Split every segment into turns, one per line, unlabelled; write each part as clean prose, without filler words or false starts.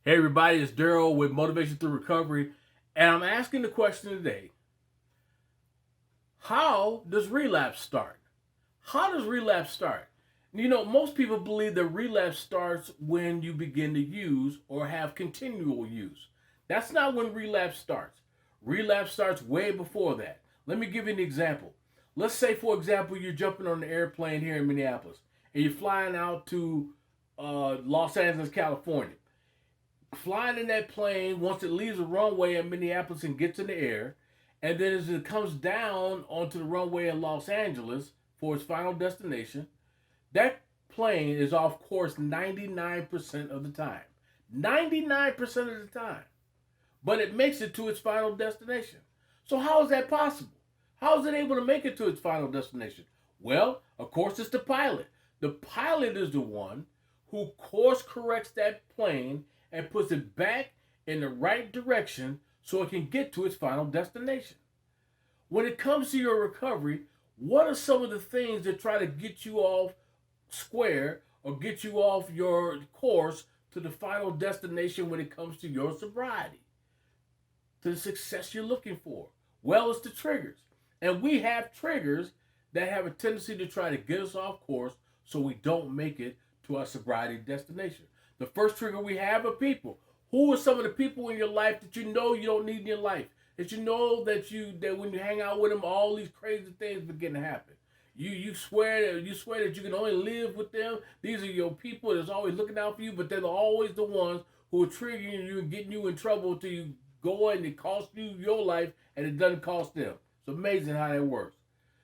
Hey everybody, it's Daryl with Motivation Through Recovery, and I'm asking the question today: how does relapse start? How does relapse start? Most people believe that relapse starts when you begin to use or have continual use. That's not when relapse starts. Relapse starts way before that. Let me give you an example. Let's say, for example, you're jumping on an airplane here in Minneapolis and you're flying out to Los Angeles, California. Flying in that plane, once it leaves the runway in Minneapolis and gets in the air, and then as it comes down onto the runway in Los Angeles for its final destination, that plane is off course 99% of the time. 99% of the time. But it makes it to its final destination. So how is that possible? How is it able to make it to its final destination? Well, of course, it's the pilot. The pilot is the one who course corrects that plane and puts it back in the right direction so it can get to its final destination. When it comes to your recovery, what are some of the things that try to get you off square or get you off your course to the final destination when it comes to your sobriety, to the success you're looking for? Well, it's the triggers. And we have triggers that have a tendency to try to get us off course so we don't make it to our sobriety destination. The first trigger we have are people. Who are some of the people in your life that you know you don't need in your life? That you know that when you hang out with them, all these crazy things begin to happen. You swear that you can only live with them. These are your people that's always looking out for you, but they're always the ones who are triggering you and getting you in trouble until you go and it costs you your life and it doesn't cost them. It's amazing how that works.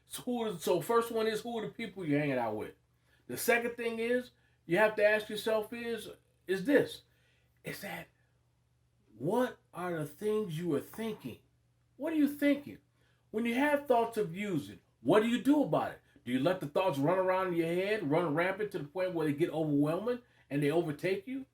So first one is, who are the people you're hanging out with? The second thing is you have to ask yourself is this: is that what are the things you are thinking? What are you thinking? When you have thoughts of using, what do you do about it? Do you let the thoughts run around in your head, run rampant to the point where they get overwhelming and they overtake you?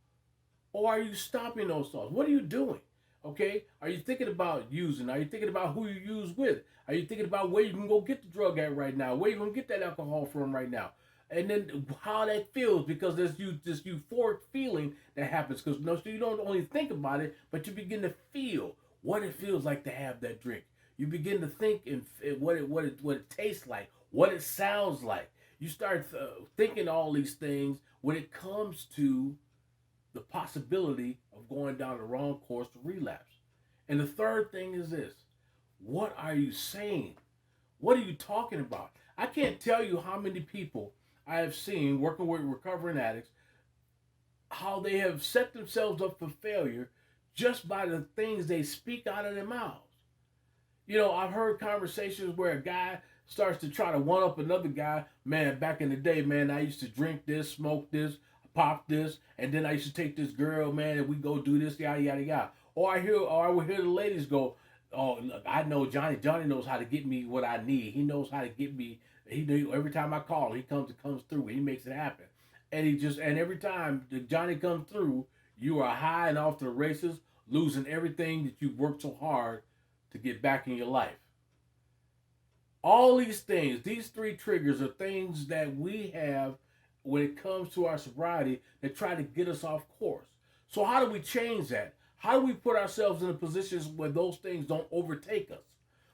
Or are you stopping those thoughts? What are you doing? Okay? Are you thinking about using? Are you thinking about who you use with? Are you thinking about where you can go get the drug at right now? Where you going to get that alcohol from right now? And then how that feels, because there's this euphoric feeling that happens. Because so you don't only think about it, but you begin to feel what it feels like to have that drink. You begin to think and what it tastes like, what it sounds like. You start thinking all these things when it comes to the possibility of going down the wrong course to relapse. And the third thing is this: what are you saying? What are you talking about? I can't tell you how many people I have seen working with recovering addicts, how they have set themselves up for failure just by the things they speak out of their mouths. I've heard conversations where a guy starts to try to one up another guy. Man, back in the day, man, I used to drink this, smoke this, pop this, and then I used to take this girl, man, and we go do this, yada yada yada. Or I would hear the ladies go, "Oh, look, I know Johnny. Johnny knows how to get me what I need. He knows how to get me. Every time I call, he comes through. He makes it happen. And every time Johnny comes through, you are high and off to the races, losing everything that you worked so hard to get back in your life." All these things, these three triggers, are things that we have when it comes to our sobriety that try to get us off course. So how do we change that? How do we put ourselves in a position where those things don't overtake us?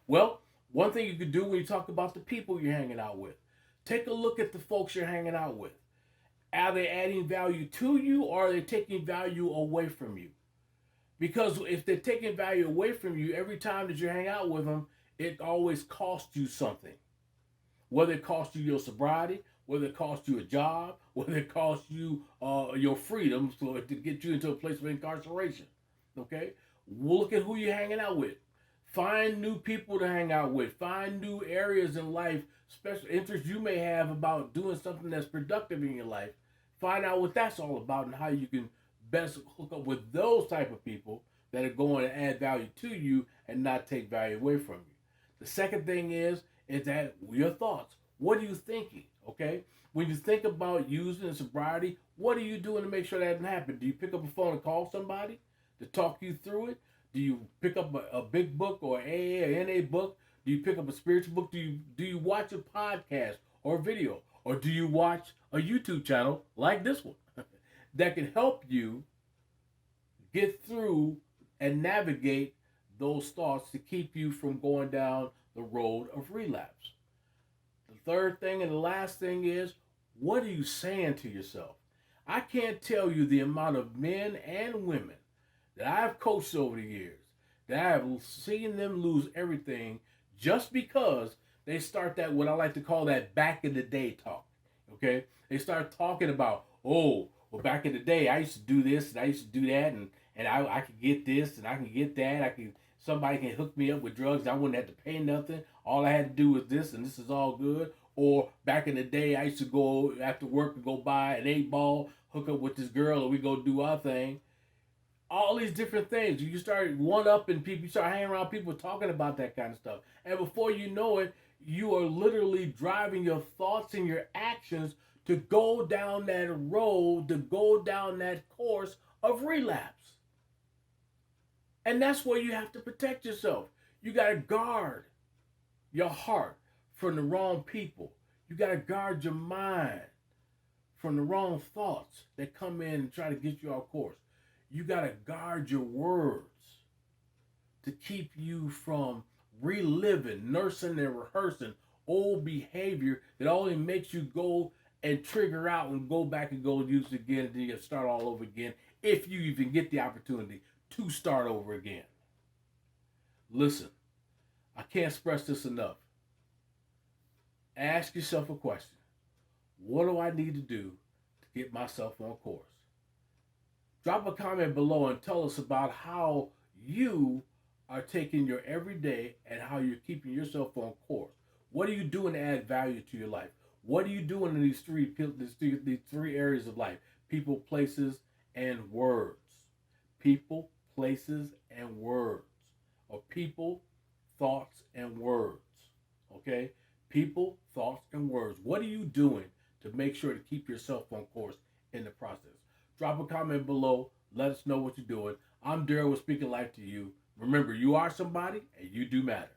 Well, one thing you could do when you talk about the people you're hanging out with, take a look at the folks you're hanging out with. Are they adding value to you, or are they taking value away from you? Because if they're taking value away from you, every time that you hang out with them, it always costs you something. Whether it costs you your sobriety, whether it costs you a job, whether it costs you your freedom, so to get you into a place of incarceration. Okay? We'll look at who you're hanging out with. Find new people to hang out with. Find new areas in life, special interests you may have about doing something that's productive in your life. Find out what that's all about and how you can best hook up with those type of people that are going to add value to you and not take value away from you. The second thing is that your thoughts. What are you thinking? Okay? When you think about using sobriety, what are you doing to make sure that doesn't happen? Do you pick up a phone and call somebody to talk you through it? Do you pick up a big book or AA or NA book? Do you pick up a spiritual book? Do you watch a podcast or a video? Or do you watch a YouTube channel like this one that can help you get through and navigate those thoughts to keep you from going down the road of relapse. The third thing and the last thing is, what are you saying to yourself? I can't tell you the amount of men and women that I've coached over the years that I have seen them lose everything just because they start that, what I like to call that back in the day talk. Okay? They start talking about, oh, well, back in the day, I used to do this and I used to do that, and I could get this and I can get that. Somebody can hook me up with drugs. I wouldn't have to pay nothing. All I had to do was this, and this is all good. Or back in the day, I used to go after work and go buy an 8 ball, hook up with this girl, and we go do our thing. All these different things. You start one upping people, you start hanging around people talking about that kind of stuff. And before you know it, you are literally driving your thoughts and your actions to go down that road, to go down that course of relapse. And that's where you have to protect yourself. You got to guard your heart from the wrong people. You got to guard your mind from the wrong thoughts that come in and try to get you off course. You got to guard your words to keep you from reliving, nursing, and rehearsing old behavior that only makes you go and trigger out and go back and go use it again, and then you start all over again if you even get the opportunity to start over again. Listen, I can't express this enough. Ask yourself a question. What do I need to do to get myself on course? Drop a comment below and tell us about how you are taking your everyday and how you're keeping yourself on course. What are you doing to add value to your life? What are you doing in these three areas of life? People, places, and words. People, places, and words. Or people, thoughts, and words. Okay? People, thoughts, and words. What are you doing to make sure to keep yourself on course in the process? Drop a comment below. Let us know what you're doing. I'm Deryl with Speaking Life to You. Remember, you are somebody and you do matter.